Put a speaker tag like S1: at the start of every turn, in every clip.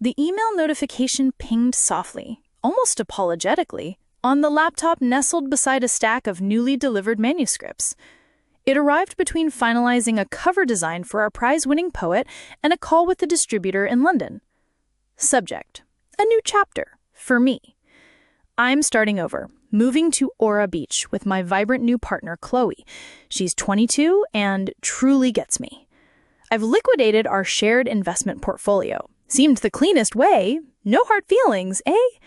S1: The email notification pinged softly, almost apologetically, on the laptop nestled beside a stack of newly delivered manuscripts. It arrived between finalizing a cover design for our prize-winning poet and a call with the distributor in London. Subject: a new chapter, for me. I'm starting over, moving to Aura Beach with my vibrant new partner, Chloe. She's 22 and truly gets me. I've liquidated our shared investment portfolio. Seemed the cleanest way. No hard feelings, eh?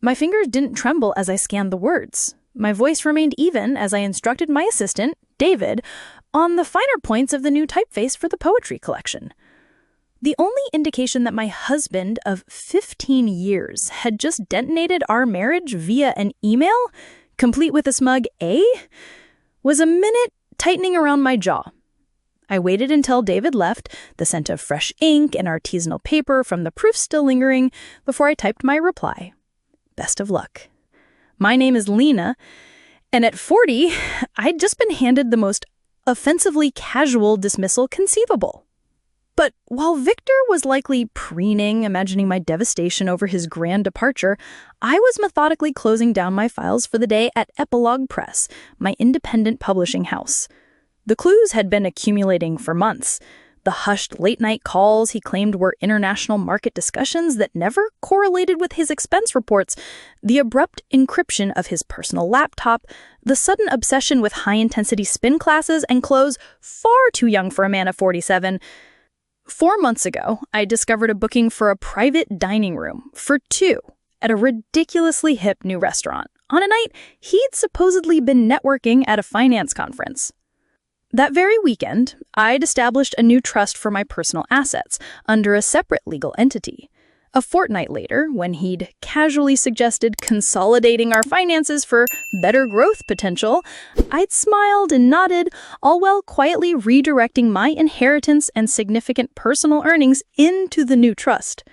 S1: My fingers didn't tremble as I scanned the words. My voice remained even as I instructed my assistant, David, on the finer points of the new typeface for the poetry collection. The only indication that my husband of 15 years had just detonated our marriage via an email, complete with a smug A, was a minute tightening around my jaw. I waited until David left, the scent of fresh ink and artisanal paper from the proof still lingering, before I typed my reply. Best of luck. My name is Lena, and at 40, I'd just been handed the most offensively casual dismissal conceivable. But while Victor was likely preening, imagining my devastation over his grand departure, I was methodically closing down my files for the day at Epilogue Press, my independent publishing house. The clues had been accumulating for months. The hushed late-night calls he claimed were international market discussions that never correlated with his expense reports, the abrupt encryption of his personal laptop, the sudden obsession with high-intensity spin classes and clothes far too young for a man of 47. 4 months ago, I discovered a booking for a private dining room for 2 at a ridiculously hip new restaurant on a night he'd supposedly been networking at a finance conference. That very weekend, I'd established a new trust for my personal assets under a separate legal entity. A fortnight later, when he'd casually suggested consolidating our finances for better growth potential, I'd smiled and nodded, all while quietly redirecting my inheritance and significant personal earnings into the new trust.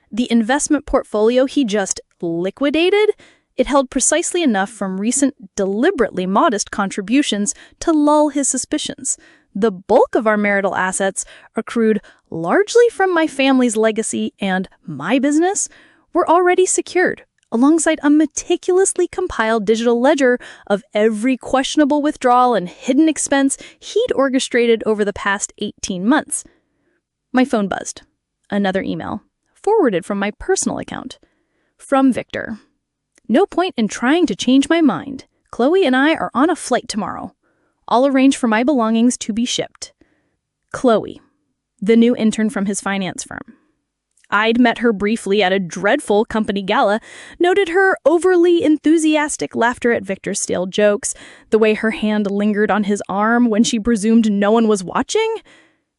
S1: The investment portfolio he just liquidated, it held precisely enough from recent, deliberately modest contributions to lull his suspicions. The bulk of our marital assets, accrued largely from my family's legacy and my business, were already secured, alongside a meticulously compiled digital ledger of every questionable withdrawal and hidden expense he'd orchestrated over the past 18 months. My phone buzzed. Another email, forwarded from my personal account. From Victor. No point in trying to change my mind. Chloe and I are on a flight tomorrow. I'll arrange for my belongings to be shipped. Chloe, the new intern from his finance firm. I'd met her briefly at a dreadful company gala, noted her overly enthusiastic laughter at Victor's stale jokes, the way her hand lingered on his arm when she presumed no one was watching.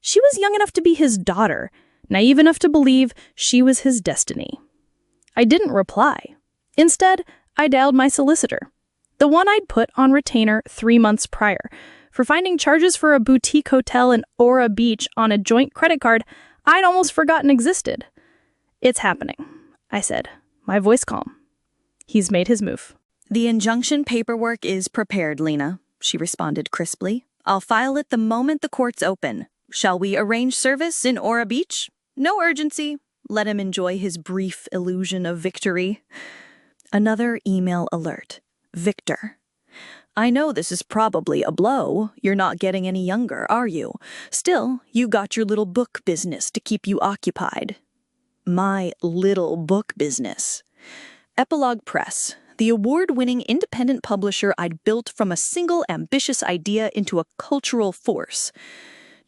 S1: She was young enough to be his daughter, naive enough to believe she was his destiny. I didn't reply. Instead, I dialed my solicitor, the one I'd put on retainer 3 months prior, for finding charges for a boutique hotel in Aura Beach on a joint credit card I'd almost forgotten existed. It's happening, I said, my voice calm. He's made his move.
S2: The injunction paperwork is prepared, Lena, she responded crisply. I'll file it the moment the court's open. Shall we arrange service in Aura Beach? No urgency. Let him enjoy his brief illusion of victory. Another email alert. Victor. I know this is probably a blow. You're not getting any younger, are you? Still, you got your little book business to keep you occupied. My little book business. Epilogue Press, the award-winning independent publisher I'd built from a single ambitious idea into a cultural force,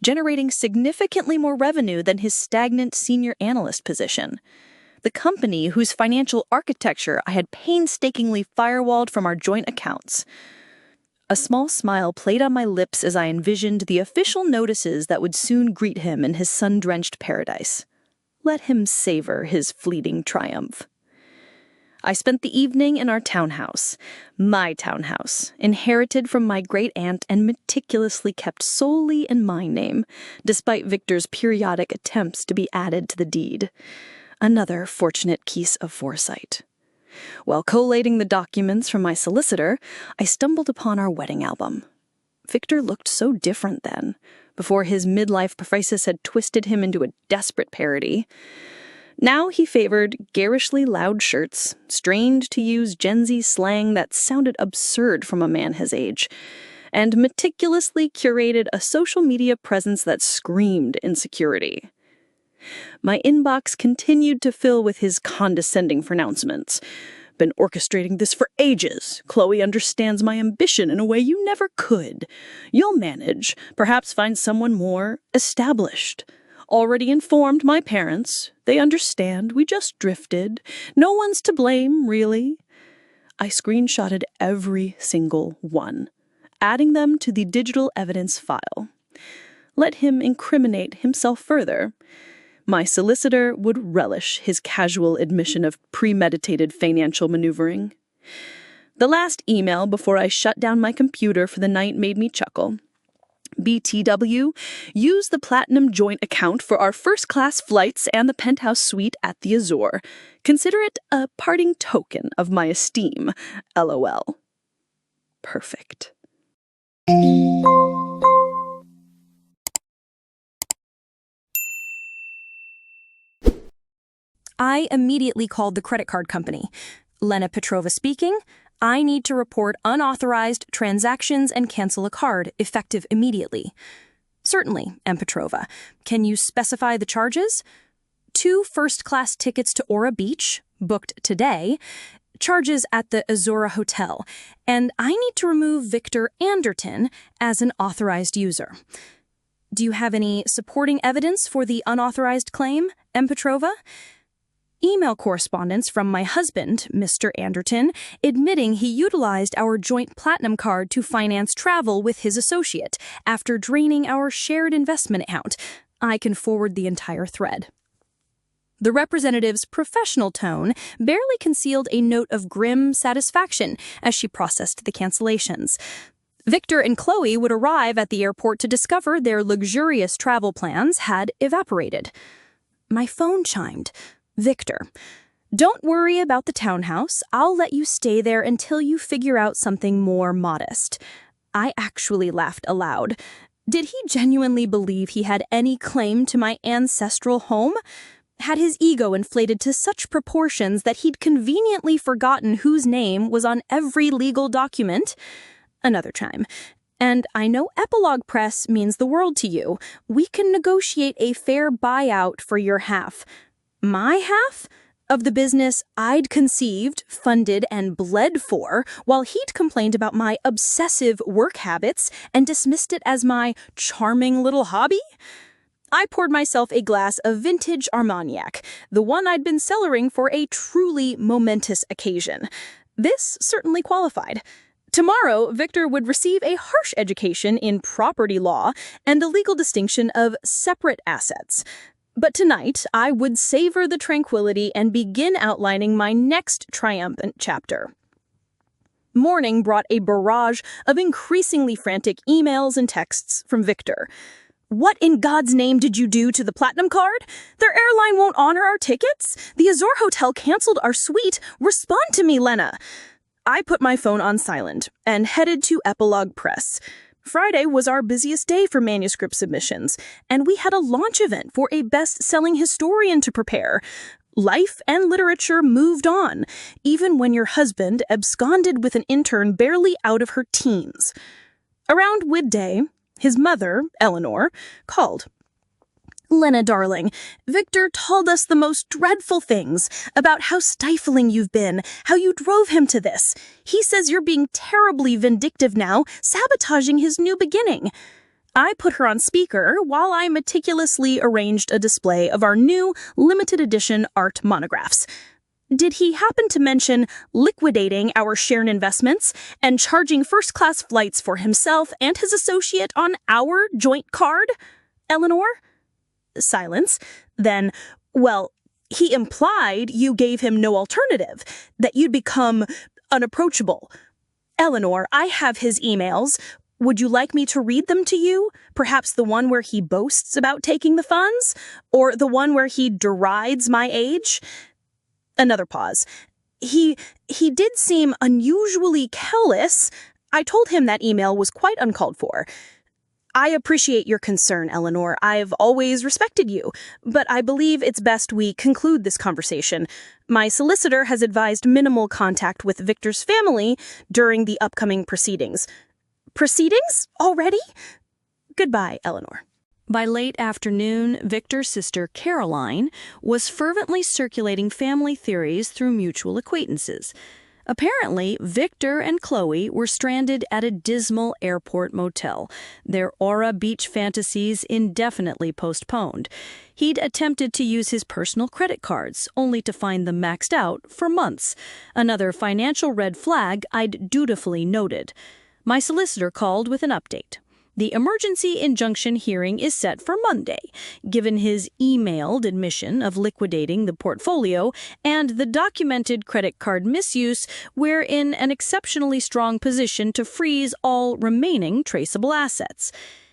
S2: generating significantly more revenue than his stagnant senior analyst position. The company whose financial architecture I had painstakingly firewalled from our joint accounts. A small smile played on my lips as I envisioned the official notices that would soon greet him in his sun-drenched paradise. Let him savor his fleeting triumph. I spent the evening in our townhouse, my townhouse, inherited from my great-aunt and meticulously kept solely in my name, despite Victor's periodic attempts to be added to the deed. Another fortunate piece of foresight. While collating the documents from my solicitor, I stumbled upon our wedding album. Victor looked so different then, before his midlife crisis had twisted him into a desperate parody. Now he favored garishly loud shirts, strained to use Gen Z slang that sounded absurd from a man his age, and meticulously curated a social media presence that screamed insecurity. My inbox continued to fill with his condescending pronouncements. Been orchestrating this for ages. Chloe understands my ambition in a way you never could. You'll manage, perhaps find someone more established. Already informed my parents. They understand, we just drifted. No one's to blame, really. I screenshotted every single one, adding them to the digital evidence file. Let him incriminate himself further. My solicitor would relish his casual admission of premeditated financial maneuvering. The last email before I shut down my computer for the night made me chuckle. BTW, use the Platinum Joint account for our first-class flights and the penthouse suite at the Azure. Consider it a parting token of my esteem. LOL. Perfect.
S3: I immediately called the credit card company. Lena Petrova speaking. I need to report unauthorized transactions and cancel a card, effective immediately. Certainly, M. Petrova. Can you specify the charges? 2 first-class tickets to Aura Beach, booked today, charges at the Azura Hotel, and I need to remove Victor Anderton as an authorized user. Do you have any supporting evidence for the unauthorized claim, M. Petrova? Email correspondence from my husband, Mr. Anderton, admitting he utilized our joint platinum card to finance travel with his associate after draining our shared investment account. I can forward the entire thread. The representative's professional tone barely concealed a note of grim satisfaction as she processed the cancellations. Victor and Chloe would arrive at the airport to discover their luxurious travel plans had evaporated. My phone chimed. Victor, don't worry about the townhouse. I'll let you stay there until you figure out something more modest. I actually laughed aloud. Did he genuinely believe he had any claim to my ancestral home? Had his ego inflated to such proportions that he'd conveniently forgotten whose name was on every legal document? Another chime. And I know Epilogue Press means the world to you. We can negotiate a fair buyout for your half. My half? Of the business I'd conceived, funded, and bled for, while he'd complained about my obsessive work habits and dismissed it as my charming little hobby? I poured myself a glass of vintage Armagnac, the one I'd been cellaring for a truly momentous occasion. This certainly qualified. Tomorrow, Victor would receive a harsh education in property law and the legal distinction of separate assets. But tonight, I would savor the tranquility and begin outlining my next triumphant chapter. Morning brought a barrage of increasingly frantic emails and texts from Victor. What in God's name did you do to the Platinum card? Their airline won't honor our tickets? The Azure Hotel canceled our suite. Respond to me, Lena. I put my phone on silent and headed to Epilogue Press. Friday was our busiest day for manuscript submissions, and we had a launch event for a best-selling historian to prepare. Life and literature moved on, even when your husband absconded with an intern barely out of her teens. Around midday, his mother, Eleanor, called. Lena, darling, Victor told us the most dreadful things about how stifling you've been, how you drove him to this. He says you're being terribly vindictive now, sabotaging his new beginning. I put her on speaker while I meticulously arranged a display of our new limited edition art monographs. Did he happen to mention liquidating our shared investments and charging first-class flights for himself and his associate on our joint card, Eleanor? Silence. Then, well, he implied you gave him no alternative, that you'd become unapproachable. Eleanor, I have his emails. Would you like me to read them to you? Perhaps the one where he boasts about taking the funds? Or the one where he derides my age? Another pause. He did seem unusually callous. I told him that email was quite uncalled for. I appreciate your concern, Eleanor. I've always respected you, but I believe it's best we conclude this conversation. My solicitor has advised minimal contact with Victor's family during the upcoming proceedings. Proceedings? Already? Goodbye, Eleanor. By late afternoon, Victor's sister, Caroline, was fervently circulating family theories through mutual acquaintances. Apparently, Victor and Chloe were stranded at a dismal airport motel, their Aura Beach fantasies indefinitely postponed. He'd attempted to use his personal credit cards, only to find them maxed out for months. Another financial red flag I'd dutifully noted. My solicitor called with an update. The emergency injunction hearing is set for Monday, given his emailed admission of liquidating the portfolio and the documented credit card misuse. We're in an exceptionally strong position to freeze all remaining traceable assets.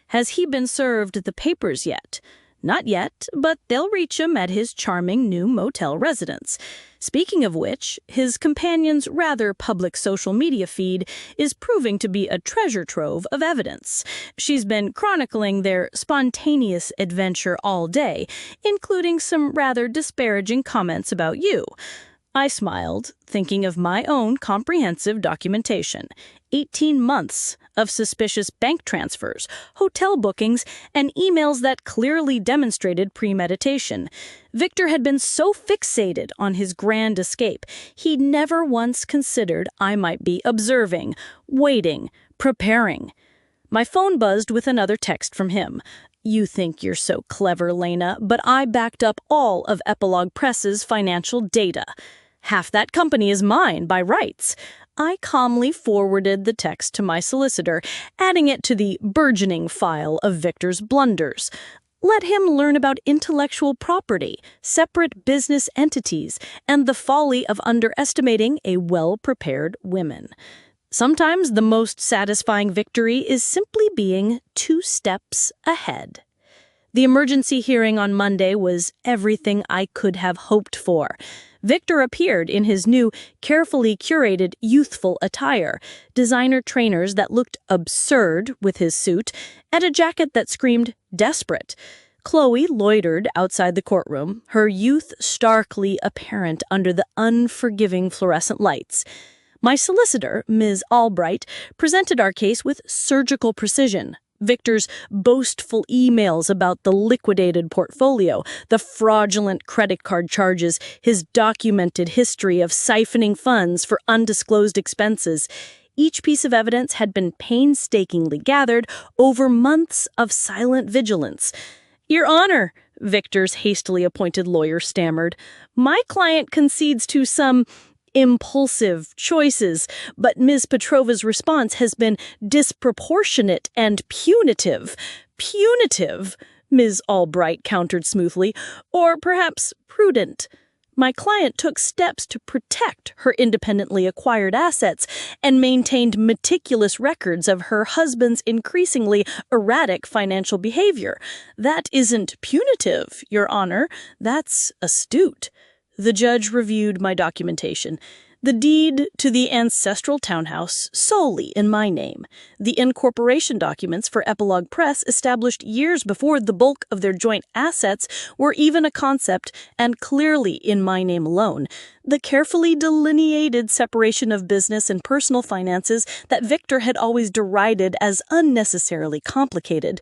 S3: Has he been served the papers yet? Not yet, but they'll reach him at his charming new motel residence. Speaking of which, his companion's rather public social media feed is proving to be a treasure trove of evidence. She's been chronicling their spontaneous adventure all day, including some rather disparaging comments about you. I smiled, thinking of my own comprehensive documentation. 18 months of suspicious bank transfers, hotel bookings, and emails that clearly demonstrated premeditation. Victor had been so fixated on his grand escape, he'd never once considered I might be observing, waiting, preparing. My phone buzzed with another text from him. You think you're so clever, Lena, but I backed up all of Epilogue Press's financial data. Half that company is mine by rights. I calmly forwarded the text to my solicitor, adding it to the burgeoning file of Victor's blunders. Let him learn about intellectual property, separate business entities, and the folly of underestimating a well-prepared woman. Sometimes the most satisfying victory is simply being 2 steps ahead. The emergency hearing on Monday was everything I could have hoped for. Victor appeared in his new, carefully curated, youthful attire, designer trainers that looked absurd with his suit, and a jacket that screamed desperate. Chloe loitered outside the courtroom, her youth starkly apparent under the unforgiving fluorescent lights. My solicitor, Ms. Albright, presented our case with surgical precision. Victor's boastful emails about the liquidated portfolio, the fraudulent credit card charges, his documented history of siphoning funds for undisclosed expenses. Each piece of evidence had been painstakingly gathered over months of silent vigilance. Your Honor, Victor's hastily appointed lawyer stammered, my client concedes to some impulsive choices, but Ms. Petrova's response has been disproportionate and punitive. Punitive, Ms. Albright countered smoothly, or perhaps prudent. My client took steps to protect her independently acquired assets and maintained meticulous records of her husband's increasingly erratic financial behavior. That isn't punitive, Your Honor. That's astute. The judge reviewed my documentation. The deed to the ancestral townhouse solely in my name. The incorporation documents for Epilogue Press established years before the bulk of their joint assets were even a concept and clearly in my name alone. The carefully delineated separation of business and personal finances that Victor had always derided as unnecessarily complicated.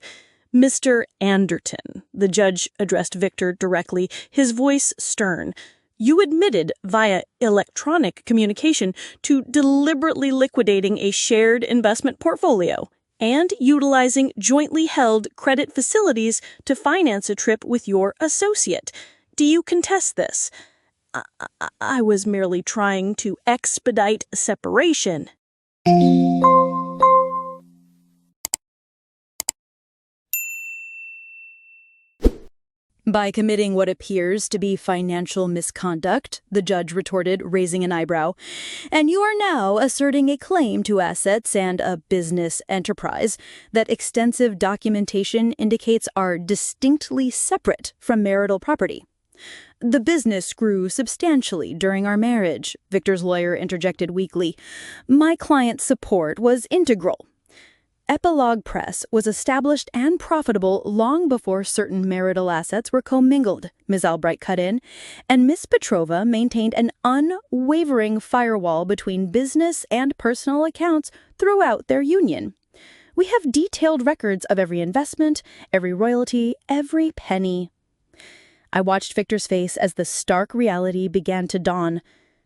S3: Mr. Anderton, the judge addressed Victor directly, his voice stern. You admitted via electronic communication to deliberately liquidating a shared investment portfolio and utilizing jointly held credit facilities to finance a trip with your associate. Do you contest this? I was merely trying to expedite separation.
S1: By committing what appears to be financial misconduct, the judge retorted, raising an eyebrow, and you are now asserting a claim to assets and a business enterprise that extensive documentation indicates are distinctly separate from marital property. The business grew substantially during our marriage, Victor's lawyer interjected weakly. My client's support was integral. Epilogue Press was established and profitable long before certain marital assets were commingled, Ms. Albright cut in, and Miss Petrova maintained an unwavering firewall between business and personal accounts throughout their union. We have detailed records of every investment, every royalty, every penny. I watched Victor's face as the stark reality began to dawn.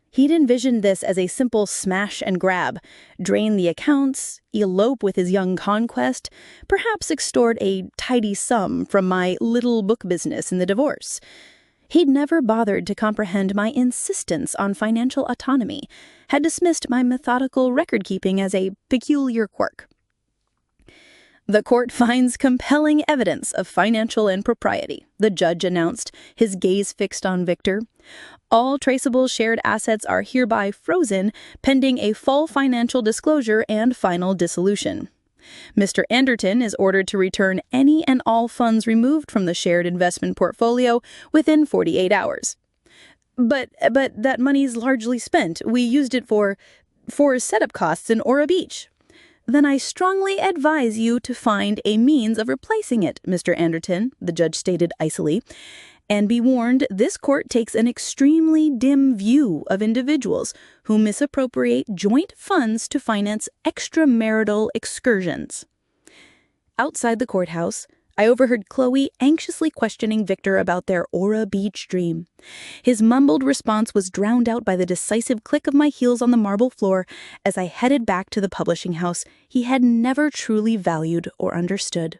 S1: He'd envisioned this as a simple smash and grab, drain the accounts, elope with his young conquest, perhaps extort a tidy sum from my little book business in the divorce. He'd never bothered to comprehend my insistence on financial autonomy, had dismissed my methodical record-keeping as a peculiar quirk. The court finds compelling evidence of financial impropriety, the judge announced, his gaze fixed on Victor. All traceable shared assets are hereby frozen, pending a full financial disclosure and final dissolution. Mr. Anderton is ordered to return any and all funds removed from the shared investment portfolio within 48 hours. But that money's largely spent. We used it for setup costs in Ora Beach. Then I strongly advise you to find a means of replacing it, Mr. Anderton, the judge stated icily. And be warned, this court takes an extremely dim view of individuals who misappropriate joint funds to finance extramarital excursions. Outside the courthouse, I overheard Chloe anxiously questioning Victor about their Ora Beach dream. His mumbled response was drowned out by the decisive click of my heels on the marble floor as I headed back to the publishing house he had never truly valued or understood.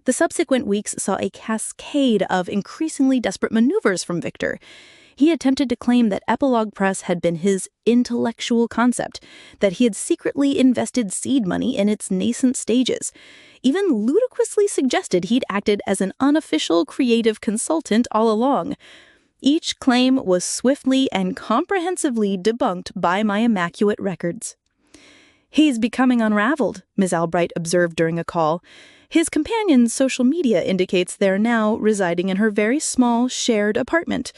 S1: The subsequent weeks saw a cascade of increasingly desperate maneuvers from Victor. He attempted to claim that Epilogue Press had been his intellectual concept, that he had secretly invested seed money in its nascent stages, even ludicrously suggested he'd acted as an unofficial creative consultant all along. Each claim was swiftly and comprehensively debunked by my immaculate records. "He's becoming unraveled," Ms. Albright observed during a call. His companion's social media indicates they're now residing in her very small shared apartment.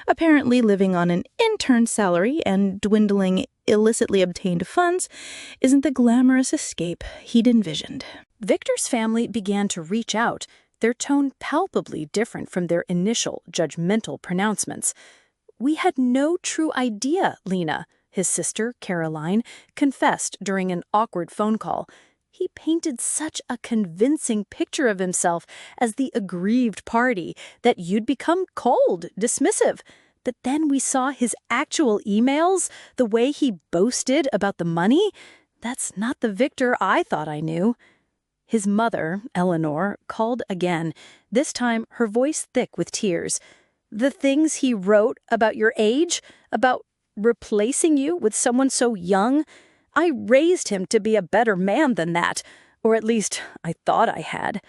S1: Apparently living on an intern salary and dwindling illicitly obtained funds isn't the glamorous escape he'd envisioned. Victor's family began to reach out, their tone palpably different from their initial judgmental pronouncements. "We had no true idea, Lena," his sister, Caroline, confessed during an awkward phone call. He painted such a convincing picture of himself as the aggrieved party that you'd become cold, dismissive. But then we saw his actual emails, the way he boasted about the money. That's not the Victor I thought I knew. His mother, Eleanor, called again, this time her voice thick with tears. "The things he wrote about your age, about replacing you with someone so young, I raised him to be a better man than that, or at least I thought I had."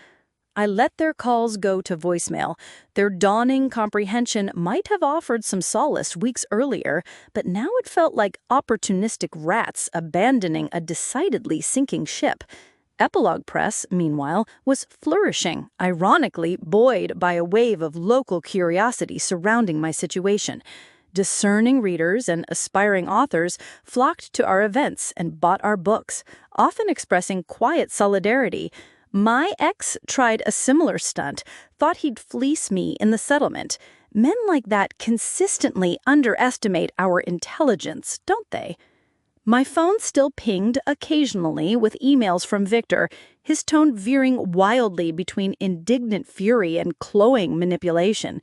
S1: I let their calls go to voicemail. Their dawning comprehension might have offered some solace weeks earlier, but now it felt like opportunistic rats abandoning a decidedly sinking ship. Epilogue Press, meanwhile, was flourishing, ironically buoyed by a wave of local curiosity surrounding my situation. Discerning readers and aspiring authors flocked to our events and bought our books, often expressing quiet solidarity. My ex tried a similar stunt, thought he'd fleece me in the settlement. Men like that consistently underestimate our intelligence, don't they? My phone still pinged occasionally with emails from Victor, his tone veering wildly between indignant fury and cloying manipulation.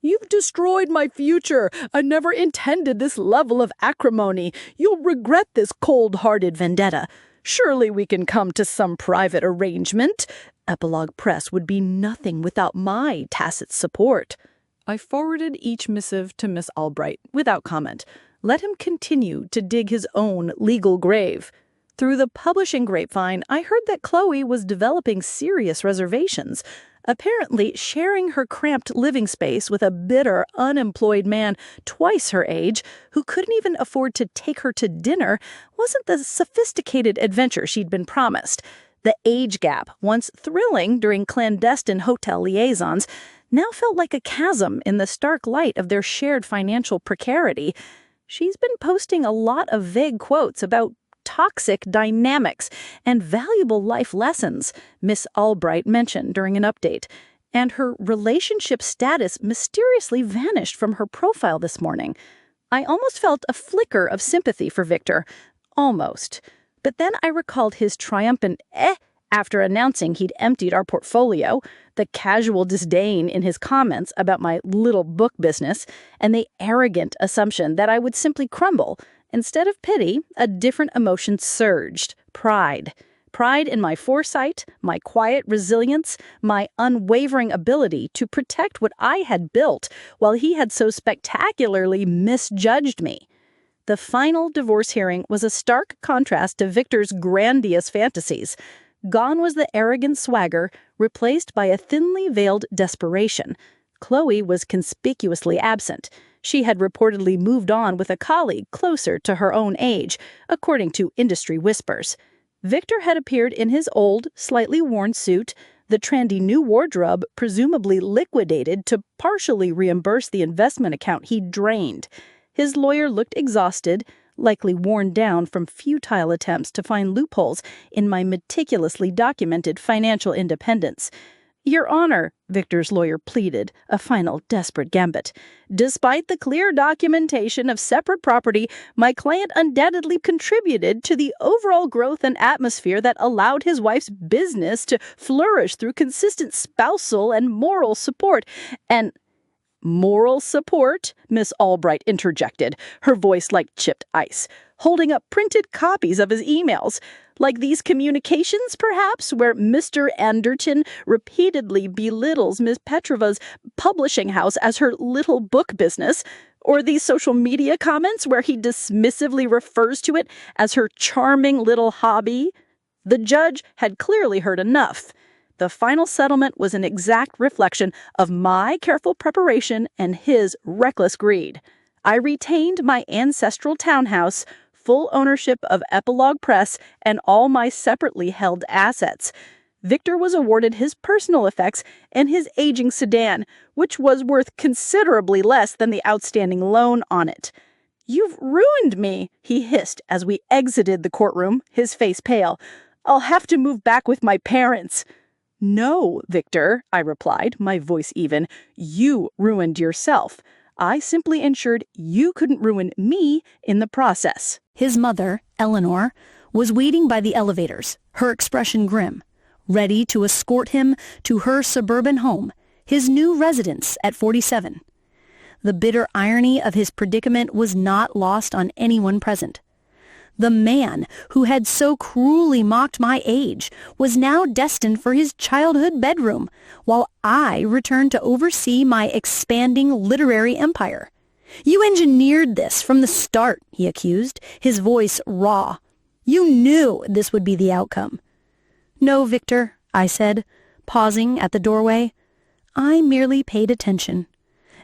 S1: "You've destroyed my future. I never intended this level of acrimony. You'll regret this cold-hearted vendetta. Surely we can come to some private arrangement. Epilogue Press would be nothing without my tacit support." I forwarded each missive to Miss Albright without comment. Let him continue to dig his own legal grave. Through the publishing grapevine, I heard that Chloe was developing serious reservations. Apparently, sharing her cramped living space with a bitter, unemployed man twice her age, who couldn't even afford to take her to dinner, wasn't the sophisticated adventure she'd been promised. The age gap, once thrilling during clandestine hotel liaisons, now felt like a chasm in the stark light of their shared financial precarity. She's been posting a lot of vague quotes about toxic dynamics and valuable life lessons, Miss Albright mentioned during an update, and her relationship status mysteriously vanished from her profile this morning. I almost felt a flicker of sympathy for Victor. Almost. But then I recalled his triumphant after announcing he'd emptied our portfolio, the casual disdain in his comments about my little book business, and the arrogant assumption that I would simply crumble. Instead of pity, a different emotion surged: pride. Pride in my foresight, my quiet resilience, my unwavering ability to protect what I had built while he had so spectacularly misjudged me. The final divorce hearing was a stark contrast to Victor's grandiose fantasies. Gone was the arrogant swagger, replaced by a thinly veiled desperation. Chloe was conspicuously absent. She had reportedly moved on with a colleague closer to her own age, according to industry whispers. Victor had appeared in his old, slightly worn suit, the trendy new wardrobe presumably liquidated to partially reimburse the investment account he'd drained. His lawyer looked exhausted, likely worn down from futile attempts to find loopholes in my meticulously documented financial independence. "Your Honor," Victor's lawyer pleaded, a final desperate gambit. "Despite the clear documentation of separate property, my client undoubtedly contributed to the overall growth and atmosphere that allowed his wife's business to flourish through consistent spousal and moral support. And—" "Moral support?" Miss Albright interjected, her voice like chipped ice, holding up printed copies of his emails. "Like these communications, perhaps, where Mr. Anderton repeatedly belittles Miss Petrova's publishing house as her little book business, or these social media comments where he dismissively refers to it as her charming little hobby?" The judge had clearly heard enough. The final settlement was an exact reflection of my careful preparation and his reckless greed. I retained my ancestral townhouse, full ownership of Epilogue Press, and all my separately held assets. Victor was awarded his personal effects and his aging sedan, which was worth considerably less than the outstanding loan on it. "You've ruined me," he hissed as we exited the courtroom, his face pale. "I'll have to move back with my parents." "No, Victor," I replied, my voice even. "You ruined yourself. I simply ensured you couldn't ruin me in the process."
S3: His mother, Eleanor, was waiting by the elevators, her expression grim, ready to escort him to her suburban home, his new residence at 47. The bitter irony of his predicament was not lost on anyone present. The man who had so cruelly mocked my age was now destined for his childhood bedroom, while I returned to oversee my expanding literary empire. "You engineered this from the start," he accused, his voice raw. "You knew this would be the outcome." "No, Victor," I said, pausing at the doorway. "I merely paid attention.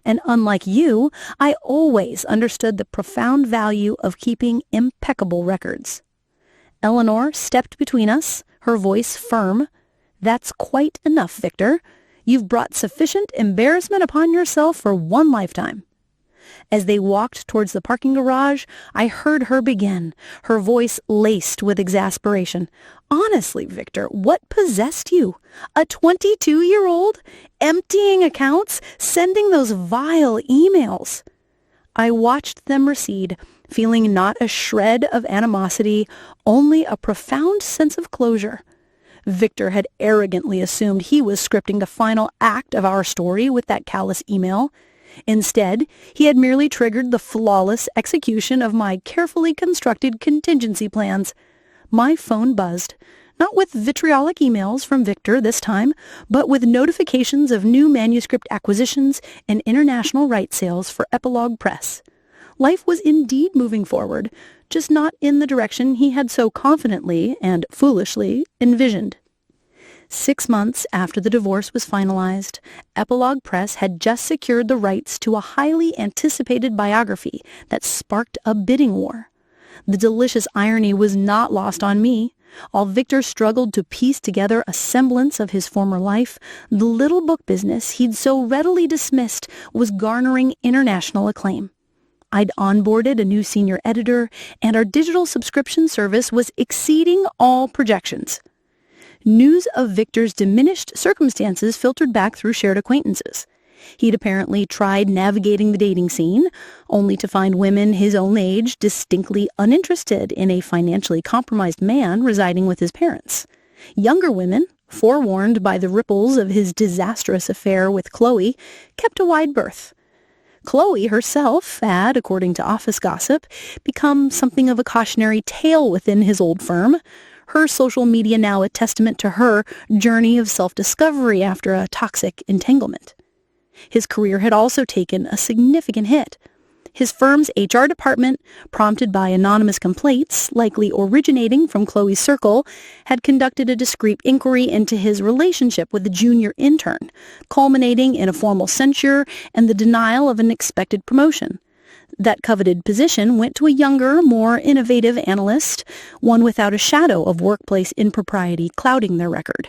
S3: And unlike you, I always understood the profound value of keeping impeccable records." Eleanor stepped between us, her voice firm. "That's quite enough, Victor. You've brought sufficient embarrassment upon yourself for one lifetime." As they walked towards the parking garage, I heard her begin, her voice laced with exasperation. "Honestly, Victor, what possessed you? A 22-year-old? Emptying accounts? Sending those vile emails?" I watched them recede, feeling not a shred of animosity, only a profound sense of closure. Victor had arrogantly assumed he was scripting the final act of our story with that callous email. Instead, he had merely triggered the flawless execution of my carefully constructed contingency plans. My phone buzzed, not with vitriolic emails from Victor this time, but with notifications of new manuscript acquisitions and international rights sales for Epilogue Press. Life was indeed moving forward, just not in the direction he had so confidently and foolishly envisioned. 6 months after the divorce was finalized, Epilogue Press had just secured the rights to a highly anticipated biography that sparked a bidding war. The delicious irony was not lost on me. While Victor struggled to piece together a semblance of his former life, the little book business he'd so readily dismissed was garnering international acclaim.
S4: I'd onboarded a new senior editor, and our digital subscription service was exceeding all projections. News of Victor's diminished circumstances filtered back through shared acquaintances. He'd apparently tried navigating the dating scene, only to find women his own age distinctly uninterested in a financially compromised man residing with his parents. Younger women, forewarned by the ripples of his disastrous affair with Chloe, kept a wide berth. Chloe herself had, according to office gossip, become something of a cautionary tale within his old firm, her social media now a testament to her journey of self-discovery after a toxic entanglement. His career had also taken a significant hit. His firm's HR department, prompted by anonymous complaints, likely originating from Chloe's circle, had conducted a discreet inquiry into his relationship with a junior intern, culminating in a formal censure and the denial of an expected promotion. That coveted position went to a younger, more innovative analyst, one without a shadow of workplace impropriety clouding their record.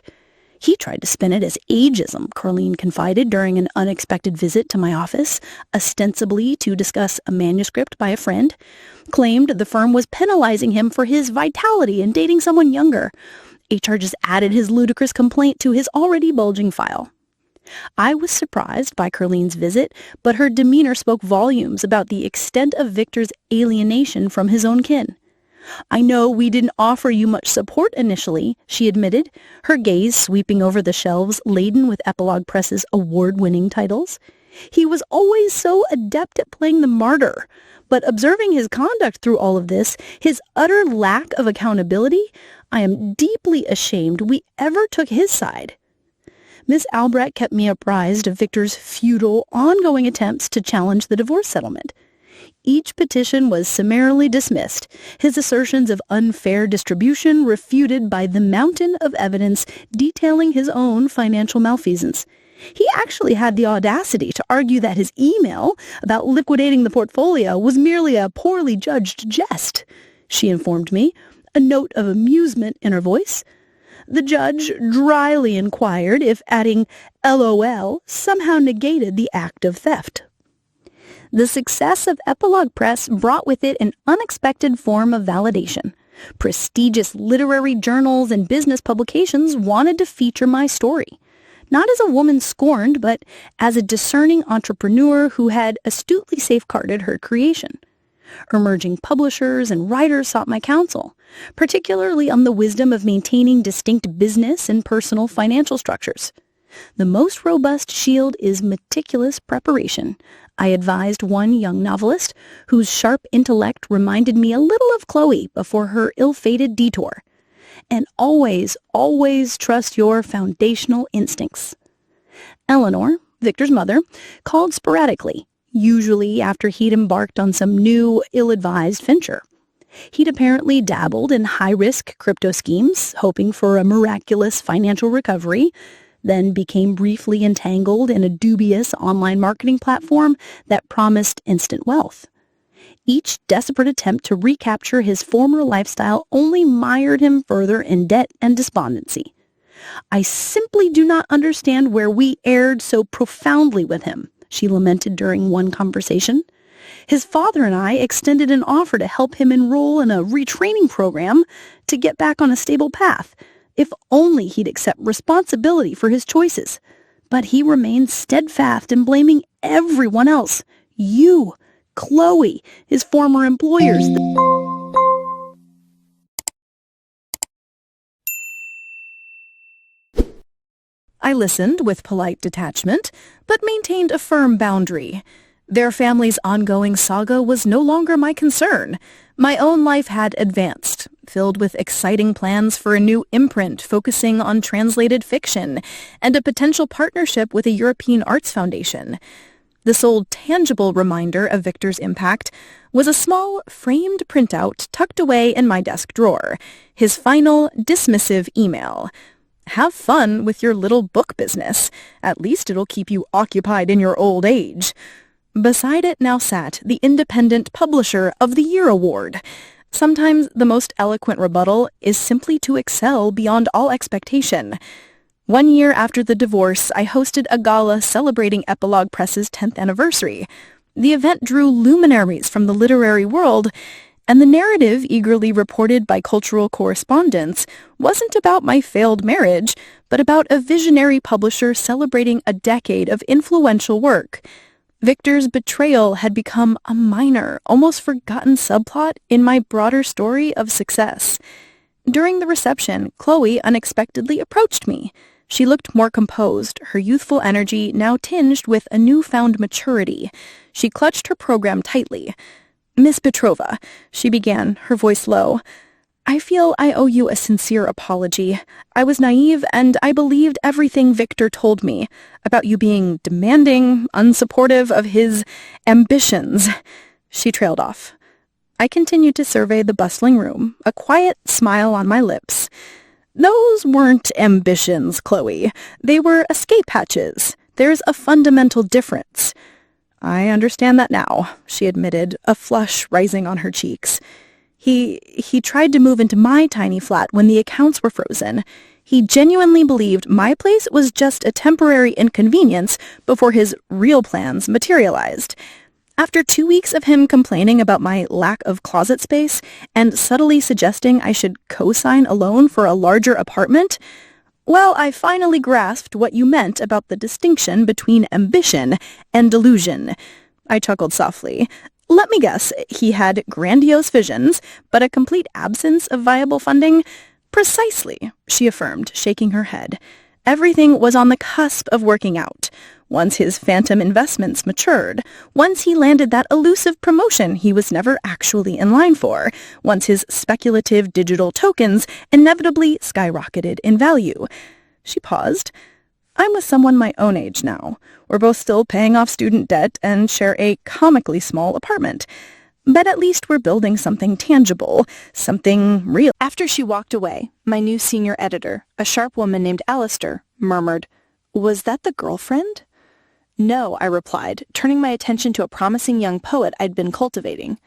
S4: He tried to spin it as ageism, Carlene confided during an unexpected visit to my office, ostensibly to discuss a manuscript by a friend, claimed the firm was penalizing him for his vitality in dating someone younger. HR just added his ludicrous complaint to his already bulging file. I was surprised by Carlene's visit, but her demeanor spoke volumes about the extent of Victor's alienation from his own kin. "I know we didn't offer you much support initially," she admitted, her gaze sweeping over the shelves laden with Epilogue Press's award-winning titles. "He was always so adept at playing the martyr, but observing his conduct through all of this, his utter lack of accountability, I am deeply ashamed we ever took his side." Miss Albrecht kept me apprised of Victor's futile, ongoing attempts to challenge the divorce settlement. Each petition was summarily dismissed, his assertions of unfair distribution refuted by the mountain of evidence detailing his own financial malfeasance. He actually had the audacity to argue that his email about liquidating the portfolio was merely a poorly judged jest, she informed me, a note of amusement in her voice. The judge dryly inquired if adding LOL somehow negated the act of theft. The success of Epilogue Press brought with it an unexpected form of validation. Prestigious literary journals and business publications wanted to feature my story, not as a woman scorned, but as a discerning entrepreneur who had astutely safeguarded her creation. Emerging publishers and writers sought my counsel, particularly on the wisdom of maintaining distinct business and personal financial structures. "The most robust shield is meticulous preparation," I advised one young novelist whose sharp intellect reminded me a little of Chloe before her ill-fated detour. "And always, always trust your foundational instincts." Eleanor, Victor's mother, called sporadically, usually after he'd embarked on some new, ill-advised venture. He'd apparently dabbled in high-risk crypto schemes, hoping for a miraculous financial recovery, then became briefly entangled in a dubious online marketing platform that promised instant wealth. Each desperate attempt to recapture his former lifestyle only mired him further in debt and despondency. "I simply do not understand where we erred so profoundly with him," she lamented during one conversation. "His father and I extended an offer to help him enroll in a retraining program to get back on a stable path, if only he'd accept responsibility for his choices. But he remained steadfast in blaming everyone else. You, Chloe, his former employers." I listened with polite detachment, but maintained a firm boundary. Their family's ongoing saga was no longer my concern. My own life had advanced, filled with exciting plans for a new imprint focusing on translated fiction and a potential partnership with a European arts foundation. The sole tangible reminder of Victor's impact was a small, framed printout tucked away in my desk drawer, his final, dismissive email. "Have fun with your little book business. At least it'll keep you occupied in your old age." Beside it now sat the Independent Publisher of the Year award. Sometimes the most eloquent rebuttal is simply to excel beyond all expectation. 1 year after the divorce, I hosted a gala celebrating Epilogue Press's 10th anniversary. The event drew luminaries from the literary world, and the narrative eagerly reported by cultural correspondents wasn't about my failed marriage, but about a visionary publisher celebrating a decade of influential work. Victor's betrayal had become a minor, almost forgotten subplot in my broader story of success. During the reception, Chloe unexpectedly approached me. She looked more composed, her youthful energy now tinged with a newfound maturity. She clutched her program tightly. "Miss Petrova," she began, her voice low, "I feel I owe you a sincere apology. I was naive, and I believed everything Victor told me about you being demanding, unsupportive of his ambitions." She trailed off. I continued to survey the bustling room, a quiet smile on my lips. "Those weren't ambitions, Chloe. They were escape hatches. There's a fundamental difference." "I understand that now," she admitted, a flush rising on her cheeks. He tried to move into my tiny flat when the accounts were frozen. He genuinely believed my place was just a temporary inconvenience before his real plans materialized. After 2 weeks of him complaining about my lack of closet space and subtly suggesting I should co-sign a loan for a larger apartment, well, I finally grasped what you meant about the distinction between ambition and delusion. I chuckled softly. "Let me guess, he had grandiose visions, but a complete absence of viable funding?" "Precisely," she affirmed, shaking her head. "Everything was on the cusp of working out. Once his phantom investments matured, once he landed that elusive promotion he was never actually in line for, once his speculative digital tokens inevitably skyrocketed in value." She paused. "I'm with someone my own age now. We're both still paying off student debt and share a comically small apartment. But at least we're building something tangible, something real."
S3: After she walked away, my new senior editor, a sharp woman named Alistair, murmured, "Was that the girlfriend?" "No," I replied, turning my attention to a promising young poet I'd been cultivating.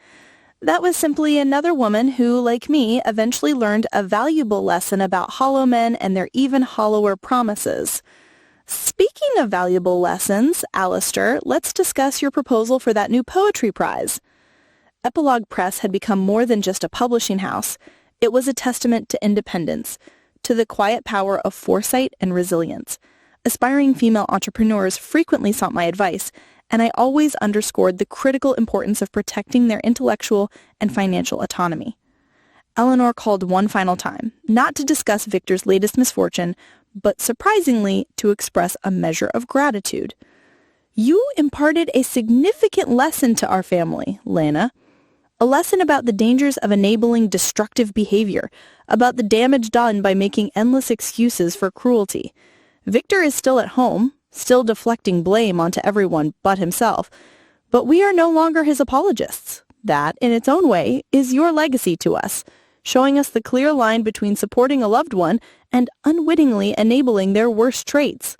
S3: "That was simply another woman who, like me, eventually learned a valuable lesson about hollow men and their even hollower promises." "Speaking of valuable lessons, Alistair, let's discuss your proposal for that new poetry prize." Epilogue Press had become more than just a publishing house. It was a testament to independence, to the quiet power of foresight and resilience. Aspiring female entrepreneurs frequently sought my advice, and I always underscored the critical importance of protecting their intellectual and financial autonomy. Eleanor called one final time, not to discuss Victor's latest misfortune, but surprisingly to express a measure of gratitude. "You imparted a significant lesson to our family, Lana. A lesson about the dangers of enabling destructive behavior, about the damage done by making endless excuses for cruelty. Victor is still at home, still deflecting blame onto everyone but himself, but we are no longer his apologists. That, in its own way, is your legacy to us, showing us the clear line between supporting a loved one and unwittingly enabling their worst traits."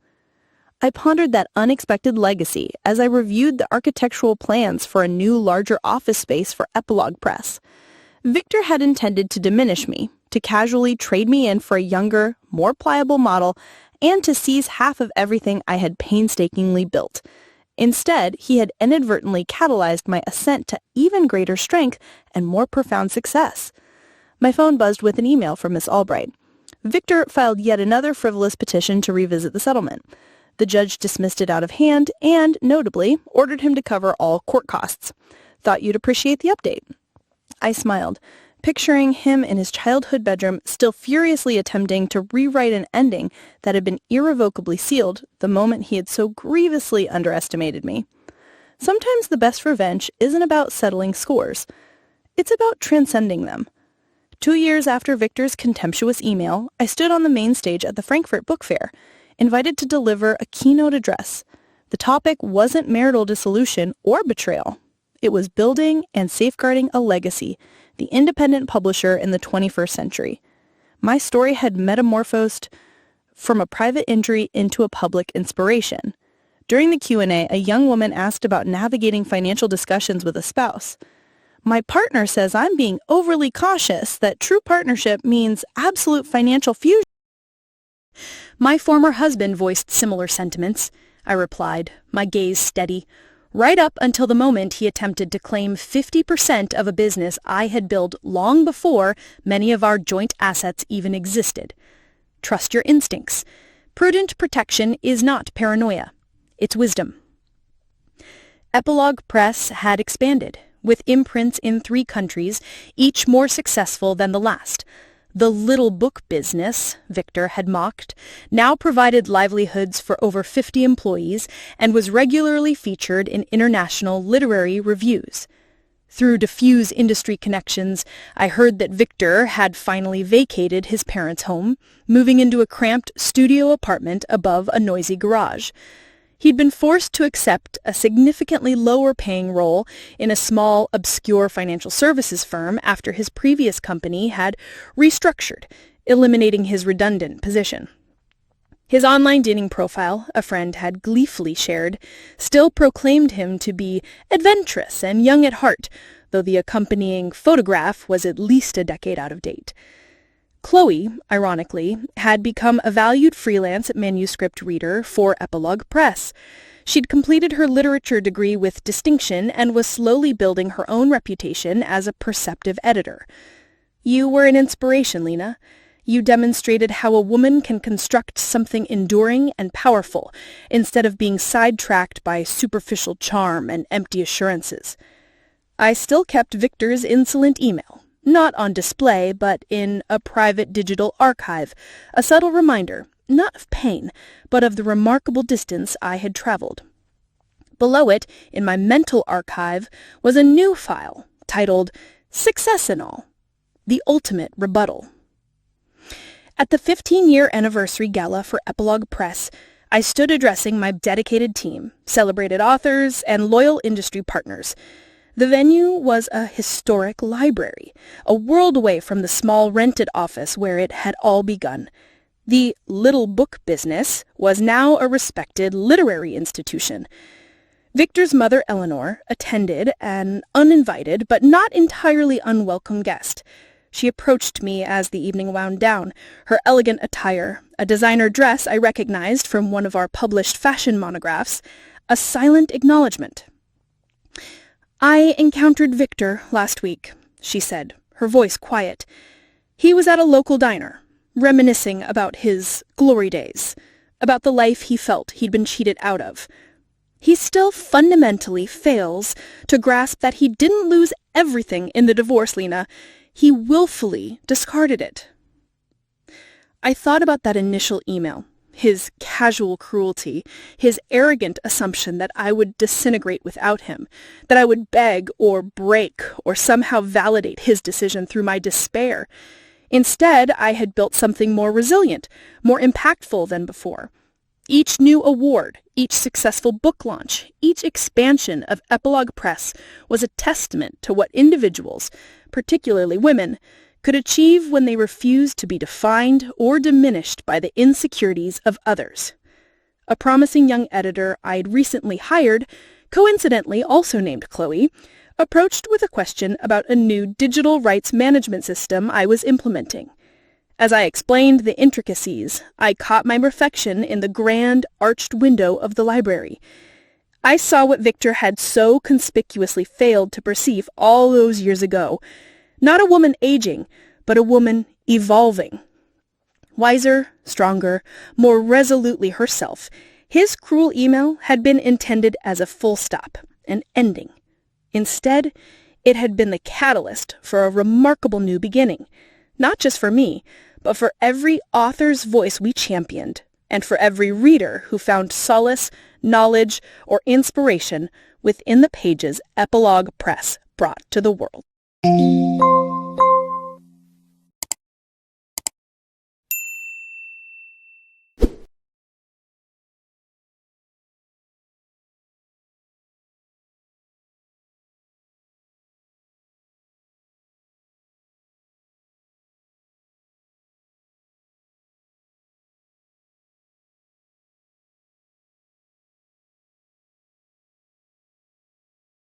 S3: I pondered that unexpected legacy as I reviewed the architectural plans for a new, larger office space for Epilogue Press. Victor had intended to diminish me, to casually trade me in for a younger, more pliable model, and to seize half of everything I had painstakingly built. Instead, he had inadvertently catalyzed my ascent to even greater strength and more profound success. My phone buzzed with an email from Miss Albright. Victor filed yet another frivolous petition to revisit the settlement. The judge dismissed it out of hand and, notably, ordered him to cover all court costs. "Thought you'd appreciate the update." I smiled, picturing him in his childhood bedroom, still furiously attempting to rewrite an ending that had been irrevocably sealed the moment he had so grievously underestimated me. Sometimes the best revenge isn't about settling scores. It's about transcending them. 2 years after Victor's contemptuous email, I stood on the main stage at the Frankfurt Book Fair, invited to deliver a keynote address. The topic wasn't marital dissolution or betrayal. It was building and safeguarding a legacy, the independent publisher in the 21st century. My story had metamorphosed from a private injury into a public inspiration. During the Q&A, a young woman asked about navigating financial discussions with a spouse. "My partner says I'm being overly cautious, that true partnership means absolute financial fusion."
S4: "My former husband voiced similar sentiments," I replied, my gaze steady. right up until the moment he attempted to claim 50% of a business I had built long before many of our joint assets even existed. Trust your instincts. Prudent protection is not paranoia. It's wisdom. Epilogue Press had expanded, with imprints in 3 countries, each more successful than the last. The little book business, Victor had mocked, now provided livelihoods for over 50 employees and was regularly featured in international literary reviews. Through diffuse industry connections, I heard that Victor had finally vacated his parents' home, moving into a cramped studio apartment above a noisy garage. He'd been forced to accept a significantly lower-paying role in a small, obscure financial services firm after his previous company had restructured, eliminating his redundant position. His online dating profile, a friend had gleefully shared, still proclaimed him to be adventurous and young at heart, though the accompanying photograph was at least a decade out of date. Chloe, ironically, had become a valued freelance manuscript reader for Epilogue Press. She'd completed her literature degree with distinction and was slowly building her own reputation as a perceptive editor. You were an inspiration, Lena. You demonstrated how a woman can construct something enduring and powerful instead of being sidetracked by superficial charm and empty assurances. I still kept Victor's insolent email. Not on display, but in a private digital archive, a subtle reminder, not of pain, but of the remarkable distance I had traveled. Below it, in my mental archive, was a new file, titled Success and All, the Ultimate Rebuttal. At the 15-year anniversary gala for Epilogue Press, I stood addressing my dedicated team, celebrated authors, and loyal industry partners. The venue was a historic library, a world away from the small rented office where it had all begun. The little book business was now a respected literary institution. Victor's mother, Eleanor, attended, an uninvited but not entirely unwelcome guest. She approached me as the evening wound down, her elegant attire, a designer dress I recognized from one of our published fashion monographs, a silent acknowledgement. "I encountered Victor last week," she said, her voice quiet. "He was at a local diner, reminiscing about his glory days, about the life he felt he'd been cheated out of. He still fundamentally fails to grasp that he didn't lose everything in the divorce, Lena. He willfully discarded it." I thought about that initial email, his casual cruelty, his arrogant assumption that I would disintegrate without him, that I would beg or break or somehow validate his decision through my despair. Instead, I had built something more resilient, more impactful than before. Each new award, each successful book launch, each expansion of Epilogue Press was a testament to what individuals, particularly women, could achieve when they refused to be defined or diminished by the insecurities of others. A promising young editor I'd recently hired, coincidentally also named Chloe, approached with a question about a new digital rights management system I was implementing. As I explained the intricacies, I caught my reflection in the grand, arched window of the library. I saw what Victor had so conspicuously failed to perceive all those years ago. Not a woman aging, but a woman evolving. Wiser, stronger, more resolutely herself, his cruel email had been intended as a full stop, an ending. Instead, it had been the catalyst for a remarkable new beginning, not just for me, but for every author's voice we championed, and for every reader who found solace, knowledge, or inspiration within the pages Epilogue Press brought to the world.